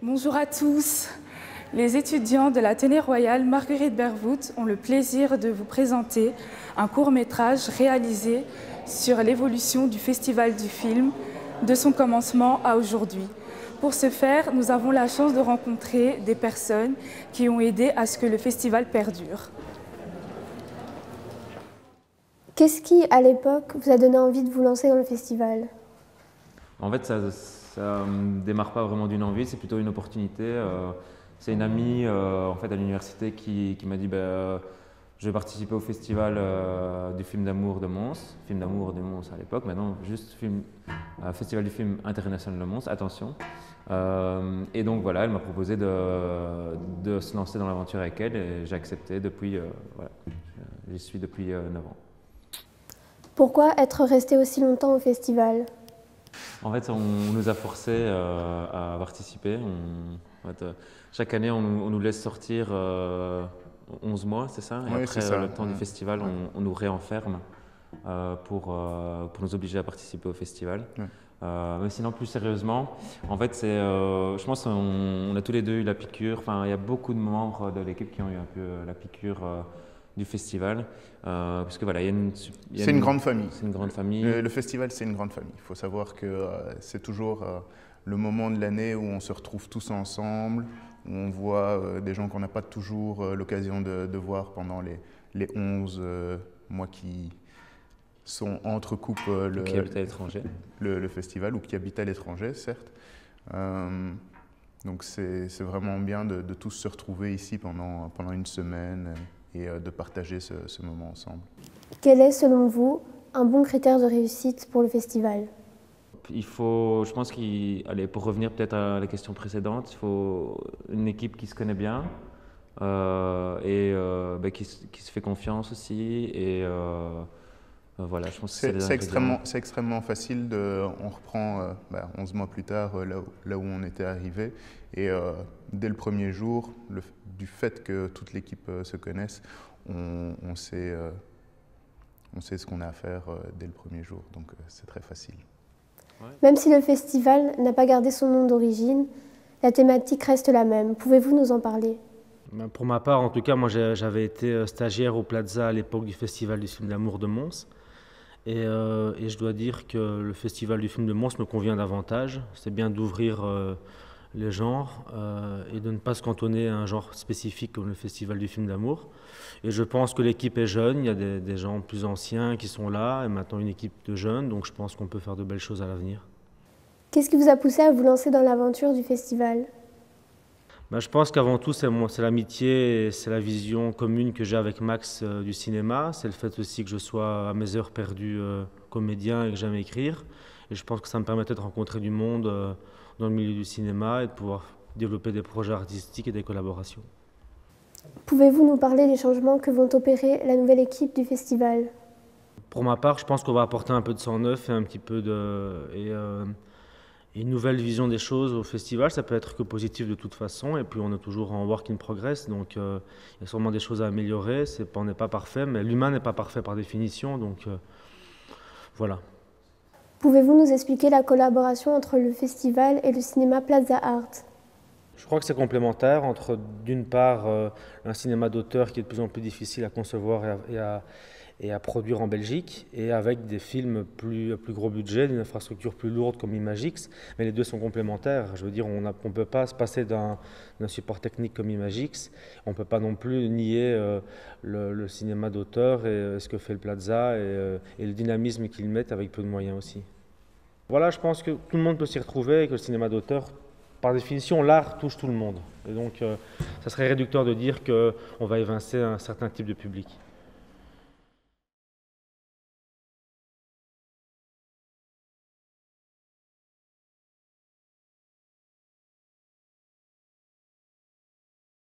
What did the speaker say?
Bonjour à tous. Les étudiants de l'Athénée Royal Marguerite Bervoet ont le plaisir de vous présenter un court-métrage réalisé sur l'évolution du Festival du film, de son commencement à aujourd'hui. Pour ce faire, nous avons la chance de rencontrer des personnes qui ont aidé à ce que le festival perdure. Qu'est-ce qui, à l'époque, vous a donné envie de vous lancer dans le festival? En fait, ça ne démarre pas vraiment d'une envie, c'est plutôt une opportunité. C'est une amie en fait, à l'université qui m'a dit je vais participer au festival du film d'amour de Mons, film d'amour de Mons à l'époque, maintenant juste festival du film international de Mons, attention. Et donc voilà, elle m'a proposé de se lancer dans l'aventure avec elle et j'ai accepté depuis, voilà, j'y suis depuis 9 ans. Pourquoi être resté aussi longtemps au festival? En fait, on nous a forcés à participer. Chaque année, on nous laisse sortir 11 mois, c'est ça? Et oui, après ça. Le temps du festival, on nous réenferme pour nous obliger à participer au festival. Ouais. Mais sinon, plus sérieusement, en fait, je pense qu'on a tous les deux eu la piqûre. Enfin, il y a beaucoup de membres de l'équipe qui ont eu un peu la piqûre du festival, parce que voilà, c'est une grande famille. C'est une grande famille. Le festival, c'est une grande famille. Il faut savoir que c'est toujours le moment de l'année où on se retrouve tous ensemble, où on voit des gens qu'on n'a pas toujours l'occasion de voir pendant les 11 mois qui sont entre coupes qui habitent à l'étranger. Le festival, ou qui habitent à l'étranger, certes. Donc c'est vraiment bien de tous se retrouver ici pendant une semaine et de partager ce moment ensemble. Quel est, selon vous, un bon critère de réussite pour le festival? Il faut, je pense pour revenir peut-être à la question précédente, il faut une équipe qui se connaît bien et qui se fait confiance aussi. Et voilà, je pense que c'est extrêmement facile. On reprend 11 mois plus tard là où on était arrivé. Et dès le premier jour, du fait que toute l'équipe se connaisse, on sait ce qu'on a à faire dès le premier jour. Donc c'est très facile. Même si le festival n'a pas gardé son nom d'origine, la thématique reste la même. Pouvez-vous nous en parler? Pour ma part, en tout cas, moi j'avais été stagiaire au Plaza à l'époque du Festival du film d'amour de Mons. Et je dois dire que le Festival du film de Mons me convient davantage. C'est bien d'ouvrir les genres et de ne pas se cantonner à un genre spécifique comme le Festival du film d'amour. Et je pense que l'équipe est jeune, il y a des gens plus anciens qui sont là, et maintenant une équipe de jeunes, donc je pense qu'on peut faire de belles choses à l'avenir. Qu'est-ce qui vous a poussé à vous lancer dans l'aventure du festival? Je pense qu'avant tout, c'est l'amitié et c'est la vision commune que j'ai avec Max du cinéma. C'est le fait aussi que je sois à mes heures perdues comédien et que j'aime écrire. Et je pense que ça me permettait de rencontrer du monde dans le milieu du cinéma et de pouvoir développer des projets artistiques et des collaborations. Pouvez-vous nous parler des changements que vont opérer la nouvelle équipe du festival? Pour ma part, je pense qu'on va apporter un peu de sang neuf et un petit peu une nouvelle vision des choses au festival. Ça peut être que positif de toute façon, et puis on est toujours en work in progress, donc il y a sûrement des choses à améliorer. On n'est pas parfait, mais l'humain n'est pas parfait par définition, donc voilà. Pouvez-vous nous expliquer la collaboration entre le festival et le cinéma Plaza Art? Je crois que c'est complémentaire entre, d'une part, un cinéma d'auteur qui est de plus en plus difficile à concevoir et à produire en Belgique, et avec des films plus gros budget, d'une infrastructure plus lourde comme Imagix, mais les deux sont complémentaires. Je veux dire, on ne peut pas se passer d'un support technique comme Imagix, on ne peut pas non plus nier le cinéma d'auteur et ce que fait le Plaza et le dynamisme qu'ils mettent avec peu de moyens aussi. Voilà, je pense que tout le monde peut s'y retrouver et que le cinéma d'auteur, par définition, l'art touche tout le monde. Et donc, ça serait réducteur de dire qu'on va évincer un certain type de public.